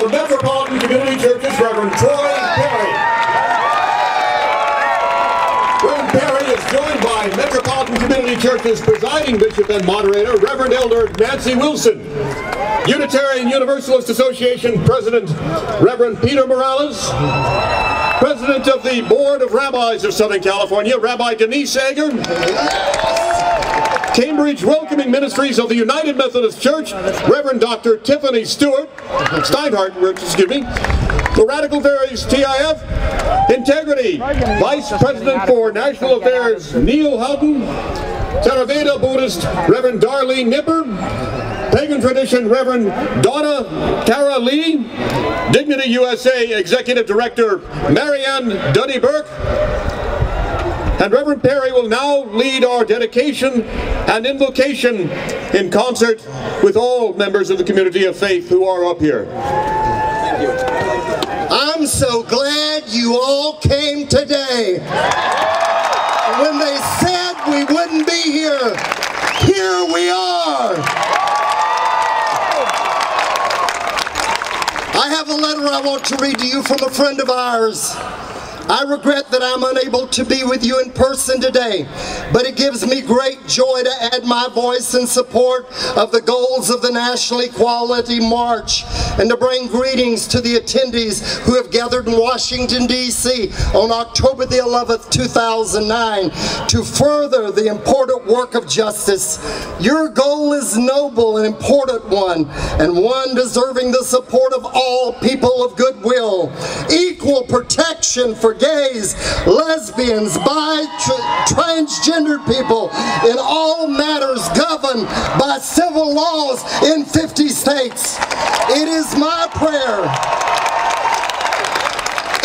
the Metropolitan Community Church's Rev Troy Perry. Rev Perry is joined by Metropolitan Community Church's presiding bishop and moderator, Reverend Elder Nancy Wilson. Unitarian Universalist Association President, Reverend Peter Morales. President of the Board of Rabbis of Southern California, Rabbi Denise Ager. Cambridge Welcoming Ministries of the United Methodist Church, Reverend Dr. Tiffany Steinhardt, the Radical Fairies TIF, Integrity, Vice President for National Affairs, Neil Houghton, Theravada Buddhist, Reverend Darlene Nipper, Pagan Tradition, Reverend Donna Tara Lee, Dignity USA Executive Director, Marianne Duddy Burke, and Reverend Perry will now lead our dedication and invocation in concert with all members of the community of faith who are up here. Thank you. I'm so glad you all came today. When they said we wouldn't be here, here we are. I have a letter I want to read to you from a friend of ours. I regret that I'm unable to be with you in person today, but it gives me great joy to add my voice in support of the goals of the National Equality March and to bring greetings to the attendees who have gathered in Washington, D.C. on October the 11th, 2009 to further the important work of justice. Your goal is noble and important one, and one deserving the support of all people of goodwill. Equal protection for gays, lesbians, transgender people in all matters governed by civil laws in 50 states. It is my prayer.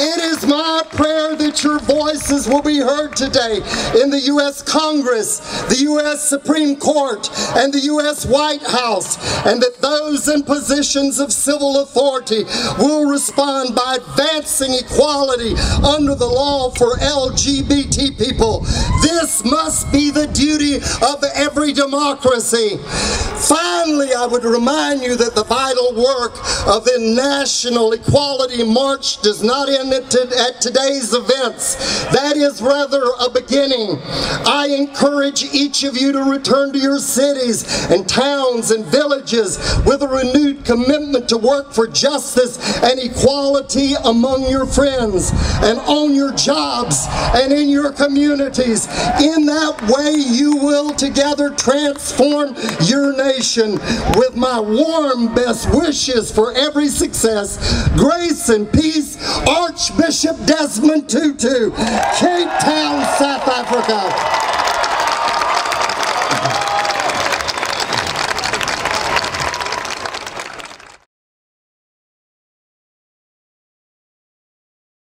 It is my prayer that your voices will be heard today in the U.S. Congress, the U.S. Supreme Court, and the U.S. White House, and that those in positions of civil authority will respond by advancing equality under the law for LGBT people. This must be the duty of every democracy. Finally, I would remind you that the vital work of the National Equality March does not end at today's events. That is rather a beginning. I encourage each of you to return to your cities and towns and villages with a renewed commitment to work for justice and equality among your friends and on your jobs and in your communities. In that way, you will together transform your nation. With my warm best wishes for every success, grace and peace, Archbishop Desmond Tutu, Cape Town, South Africa.